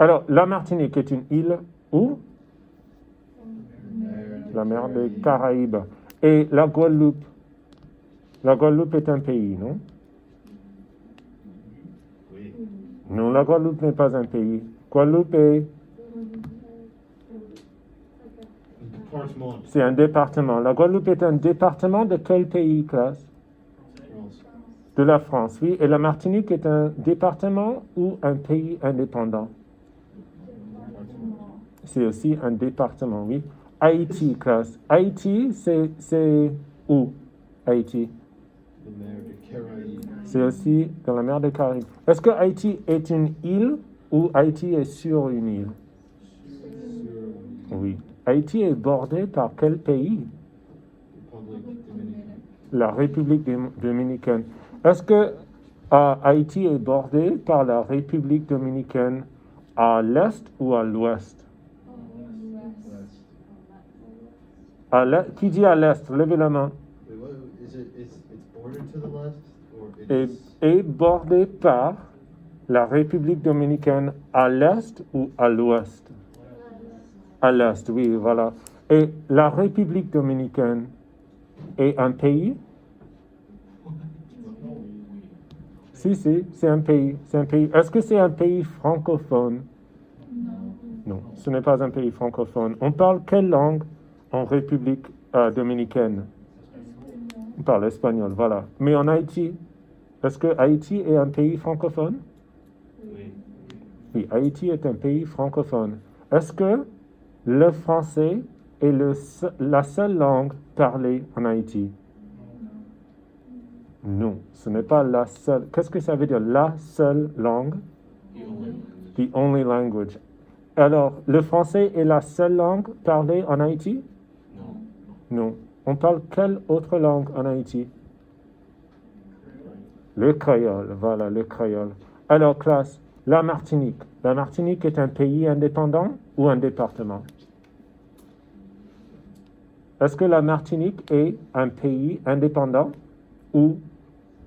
Alors, la Martinique est une île où? La mer des Caraïbes. Et la Guadeloupe? La Guadeloupe est un pays, non? Oui. Non, la Guadeloupe n'est pas un pays. Guadeloupe est... Département. C'est un département. La Guadeloupe est un département de quel pays, classe? France. De la France, oui. Et la Martinique est un département ou un pays indépendant? C'est aussi un département, oui. Haïti, classe. Haïti, c'est où? Haïti. La mer des Caraïbes. C'est aussi dans la mer des Caraïbes. Est-ce que Haïti est une île ou Haïti est sur une île? Oui. Haïti est bordé par quel pays? République dominicaine. La République dominicaine. Est-ce que Haïti est bordé par la République dominicaine à l'est ou à l'ouest? À l'est. Qui dit à l'est? Levez la main. Wait, what is it? It's bordered to the left, or it Est, is est bordé par la République dominicaine à l'est ou à l'ouest? À l'est, oui, voilà. Et la République dominicaine est un pays? Si, c'est un pays. C'est un pays. Est-ce que c'est un pays francophone? Non, ce n'est pas un pays francophone. On parle quelle langue en République dominicaine? On parle espagnol, voilà. Mais en Haïti, est-ce que Haïti est un pays francophone? Oui. Oui, Haïti est un pays francophone. Est-ce que le français est la seule langue parlée en Haïti? Non, ce n'est pas la seule. Qu'est-ce que ça veut dire, la seule langue? The only language. Alors, le français est la seule langue parlée en Haïti? Non. On parle quelle autre langue en Haïti? Le créole, voilà, le créole. Alors, classe, la Martinique. La Martinique est un pays indépendant ou un département? Est-ce que la Martinique est un pays indépendant ou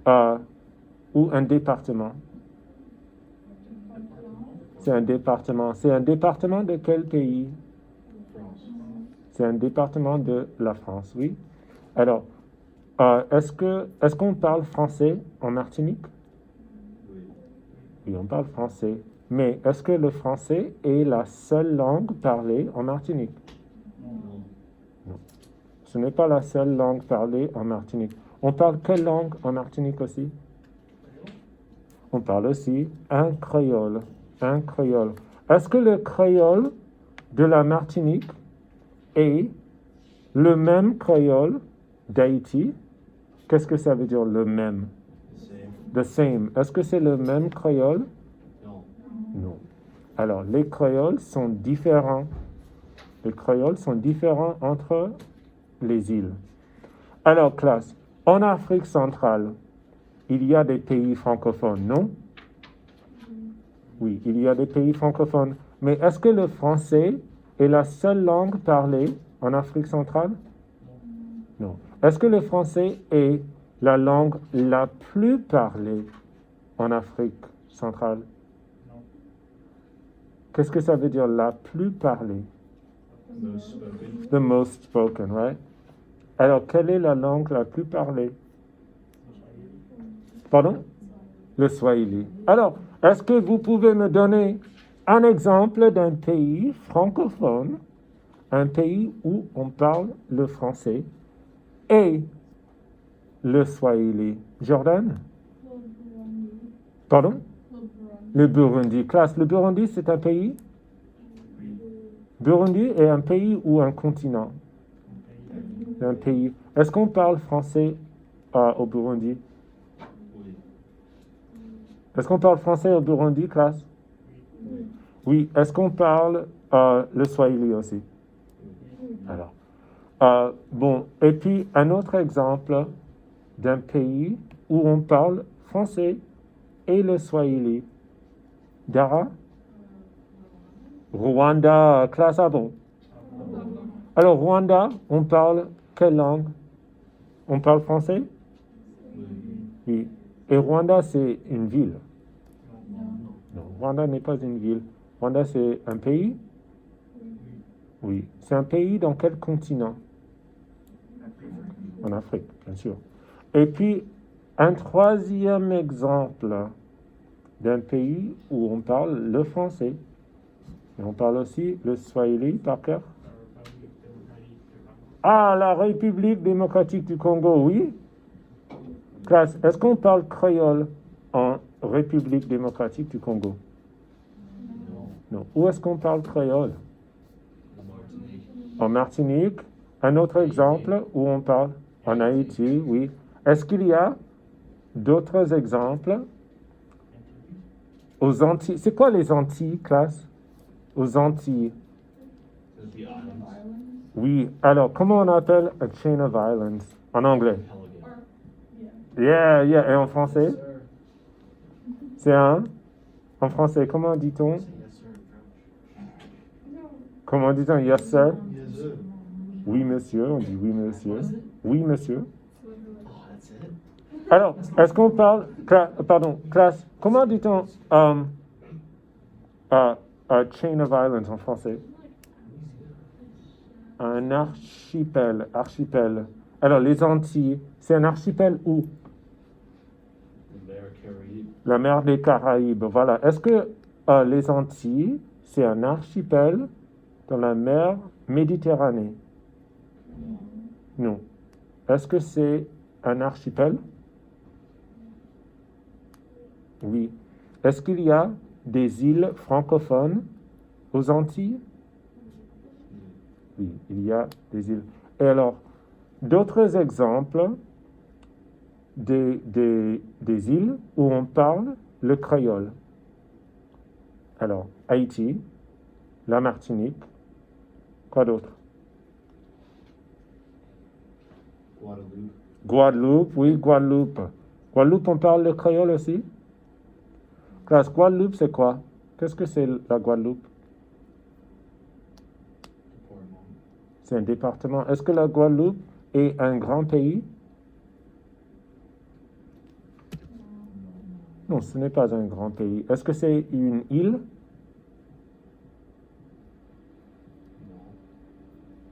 un département? C'est un département. C'est un département de quel pays? France. C'est un département de la France, oui. Alors, est-ce qu'on parle français en Martinique? Oui. Oui, on parle français. Mais est-ce que le français est la seule langue parlée en Martinique? Non. Ce n'est pas la seule langue parlée en Martinique. On parle quelle langue en Martinique aussi? On parle aussi un créole. Un créole. Est-ce que le créole de la Martinique est le même créole d'Haïti? Qu'est-ce que ça veut dire le même? The same. The same. Est-ce que c'est le même créole? No. Non. Alors, les créoles sont différents. Les créoles sont différents entre les îles. Alors, classe, en Afrique centrale, il y a des pays francophones, non? Oui, il y a des pays francophones. Mais est-ce que le français est la seule langue parlée en Afrique centrale? Non. Est-ce que le français est la langue la plus parlée en Afrique centrale? Non. Qu'est-ce que ça veut dire la plus parlée? Most spoken. The most spoken, right? Alors, quelle est la langue la plus parlée? Pardon? Le Swahili. Alors, est-ce que vous pouvez me donner un exemple d'un pays francophone, un pays où on parle le français et le Swahili? Jordan? Pardon? Le Burundi. Classe, le Burundi, c'est un pays? Burundi est un pays ou un continent? C'est un pays. Est-ce qu'on parle français au Burundi? Oui. Est-ce qu'on parle français au Burundi, classe? Oui. Oui. Est-ce qu'on parle le Swahili aussi? Alors, bon. Et puis, un autre exemple d'un pays où on parle français et le Swahili. Dara? Rwanda, classe, ah bon. Alors, Rwanda, on parle quelle langue? On parle français? Oui. Oui. Et Rwanda, c'est une ville? Non, Rwanda n'est pas une ville. Rwanda, c'est un pays? Oui. C'est un pays dans quel continent? En Afrique, bien sûr. Et puis, un troisième exemple d'un pays où on parle le français. Et on parle aussi le swahili, par cœur. Ah, la République démocratique du Congo, oui. Classe, est-ce qu'on parle créole en République démocratique du Congo? Non. Où est-ce qu'on parle créole? En Martinique. Un autre exemple où on parle en Haïti, oui. Est-ce qu'il y a d'autres exemples aux Antilles? C'est quoi les Antilles, classe? Aux Antilles. Oui. Alors, comment on appelle a chain of islands en anglais? Yeah. Et en français? Yes, sir. C'est un? En français, comment dit-on? Yes, sir, French. Comment dit-on? Yes, sir? Yes, sir. Oui, monsieur. On dit oui, monsieur. What is it? Oui, monsieur. Oh, that's it? Alors, est-ce qu'on parle... classe, comment dit-on a chain of islands en français? Un archipel. Alors, les Antilles, c'est un archipel où? La mer des Caraïbes, voilà. Est-ce que les Antilles, c'est un archipel dans la mer Méditerranée? Non. Est-ce que c'est un archipel? Oui. Est-ce qu'il y a des îles francophones aux Antilles? Oui, il y a des îles. Et alors, d'autres exemples des îles où on parle le créole. Alors, Haïti, la Martinique, quoi d'autre? Guadeloupe, oui, Guadeloupe. Guadeloupe, on parle le créole aussi? Classe, Guadeloupe, c'est quoi? Qu'est-ce que c'est la Guadeloupe? C'est un département. Est-ce que la Guadeloupe est un grand pays? Non, ce n'est pas un grand pays. Est-ce que c'est une île?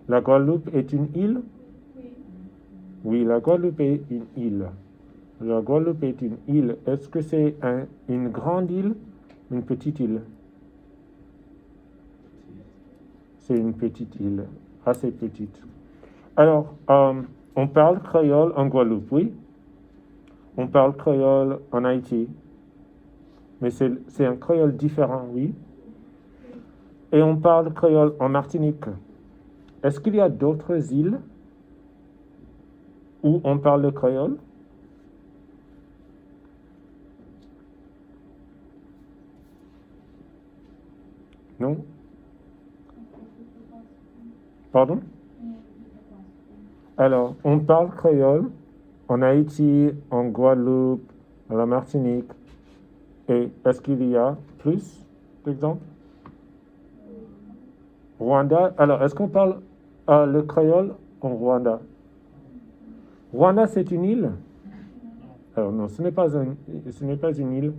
La Guadeloupe est une île? Oui, la Guadeloupe est une île. La Guadeloupe est une île. Est-ce que c'est une grande île? Une petite île? C'est une petite île, assez petite. Alors, on parle créole en Guadeloupe, oui? On parle créole en Haïti. Mais c'est un créole différent, oui? Et on parle créole en Martinique. Est-ce qu'il y a d'autres îles où on parle le créole? Non? Pardon? Alors, on parle créole en Haïti, en Guadeloupe, à la Martinique. Et est-ce qu'il y a plus d'exemples? Rwanda. Alors, est-ce qu'on parle le créole en Rwanda? Rwanda, c'est une île? Alors non, ce n'est pas une île.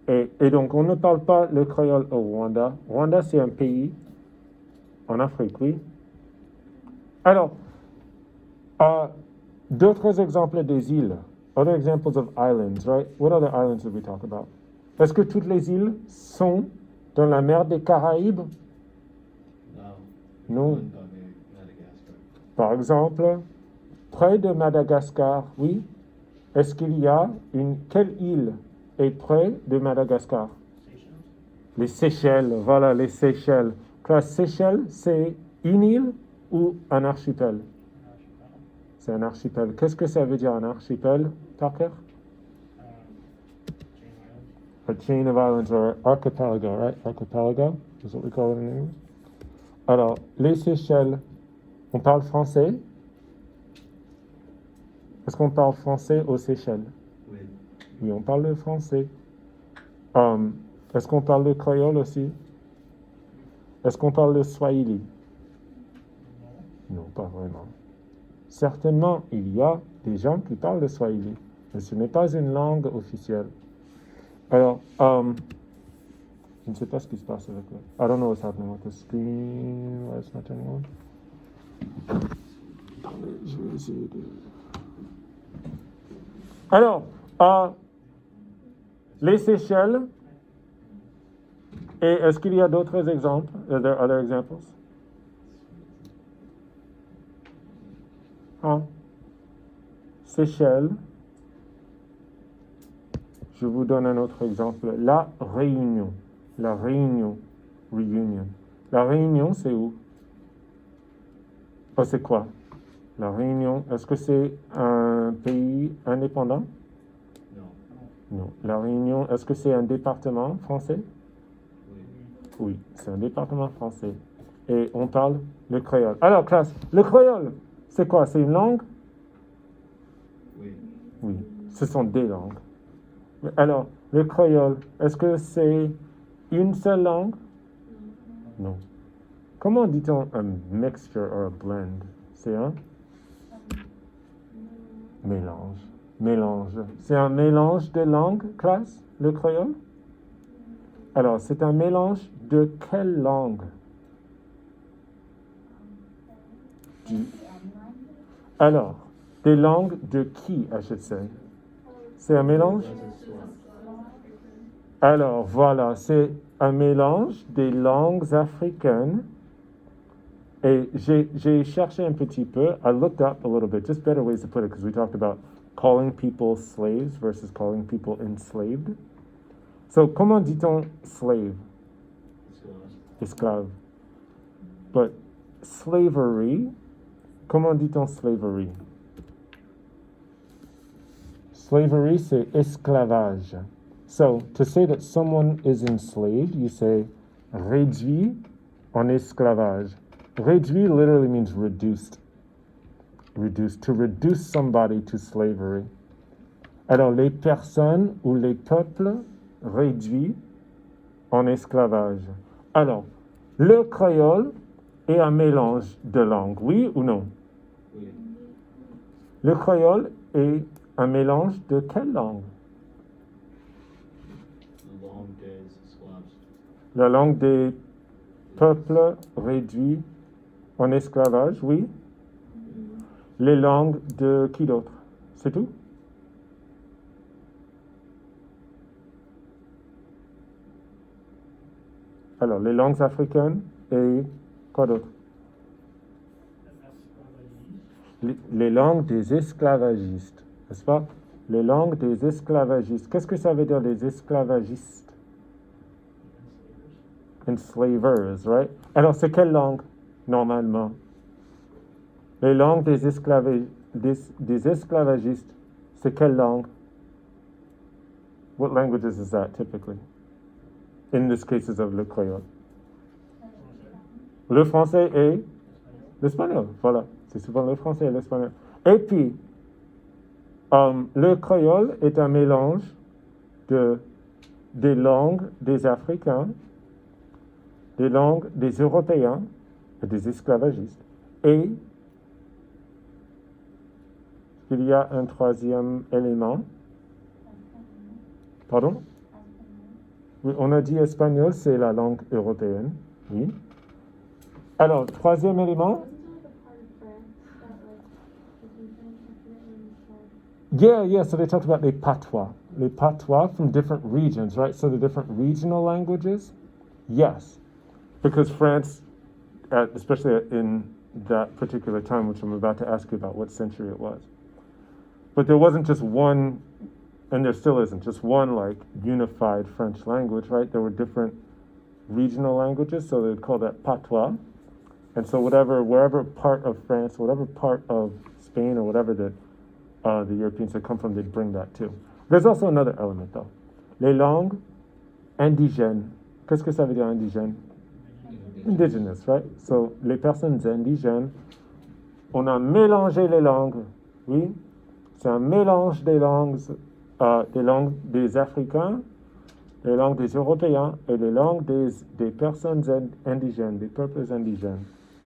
Et donc, on ne parle pas le créole au Rwanda. Rwanda, c'est un pays en Afrique, oui. Alors, d'autres exemples des îles. Other examples of islands, right? What other islands did we talk about? Est-ce que toutes les îles sont dans la mer des Caraïbes? Non. Par exemple, près de Madagascar, oui. Est-ce qu'il y a quelle île est près de Madagascar? Les Seychelles, voilà, les Seychelles. Classe Seychelles, c'est une île ou un archipel? C'est un archipel. Qu'est-ce que ça veut dire un archipel, Tucker? A chain of islands or archipelago, right? Archipelago is what we call it in English. Alors, les Seychelles, on parle français? Est-ce qu'on parle français aux Seychelles? Oui. Oui, on parle le français. Est-ce qu'on parle le créole aussi? Est-ce qu'on parle le swahili? Non, pas vraiment. Certainement, il y a des gens qui parlent le swahili, mais ce n'est pas une langue officielle. Alors, Je ne sais pas ce qui se passe avec le... I don't know what's happening with the screen. Why it's not turning on. Attendez, je vais essayer de... Alors, les Seychelles. Et est-ce qu'il y a d'autres exemples? Are there other examples? Seychelles. Je vous donne un autre exemple. La Réunion. La Réunion. Reunion. La Réunion, c'est où? Oh, c'est quoi? La Réunion, est-ce que c'est un pays indépendant? Non. Non. La Réunion, est-ce que c'est un département français? Oui. Oui, c'est un département français. Et on parle le créole. Alors, classe, le créole, c'est quoi? C'est une langue? Oui. Oui, ce sont des langues. Alors, le créole, est-ce que c'est une seule langue? Non. Comment dit-on un mixture or a blend? C'est un mélange. Mélange. C'est un mélange de langues, classe, le créole? Alors, c'est un mélange de quelle langue? Alors, des langues de qui, I should say? C'est un mélange? Alors, voilà, c'est un mélange des langues africaines. Et j'ai cherché un petit peu. I looked up a little bit, just better ways to put it, because we talked about calling people slaves versus calling people enslaved. So, comment dit-on slave? Esclave. But slavery, comment dit-on slavery? Slavery, c'est esclavage. So, to say that someone is enslaved, you say réduit en esclavage. Réduit literally means reduced. Reduced. To reduce somebody to slavery. Alors, les personnes ou les peuples réduits en esclavage. Alors, le créole est un mélange de langues, oui ou non? Oui. Le créole est un mélange de quelle langue? La langue des esclaves. La langue des peuples réduits en esclavage, oui. Les langues de qui d'autre? C'est tout? Alors, les langues africaines et quoi d'autre? Les langues des esclavagistes, n'est-ce pas? Les langues des esclavagistes. Qu'est-ce que ça veut dire, les esclavagistes? Enslavers, right? Alors, c'est quelle langue, normalement? Les langues des esclavagistes, c'est quelle langue? What languages is that, typically? In this case of le créole. Le français et l'espagnol, voilà. C'est souvent le français et l'espagnol. Et puis, le créole est un mélange des langues des Africains, des langues des Européens et des esclavagistes. Et il y a un troisième élément. Pardon? Oui, on a dit espagnol, c'est la langue européenne. Oui. Alors, troisième élément. Yeah, so they talked about les patois from different regions, right? So the different regional languages, yes. Because France, especially in that particular time, which I'm about to ask you about what century it was. But there wasn't just one, and there still isn't, just one like unified French language, right? There were different regional languages, so they'd call that patois. And so wherever part of France, whatever part of Spain or whatever that the Europeans had come from, they'd bring that too. There's also another element though. Les langues indigènes. Qu'est-ce que ça veut dire indigène? Indigenous, right? So, les personnes indigènes, on a mélangé les langues, oui? C'est un mélange des langues des Africains, les langues des Européens et les langues des personnes indigènes, des peuples indigènes.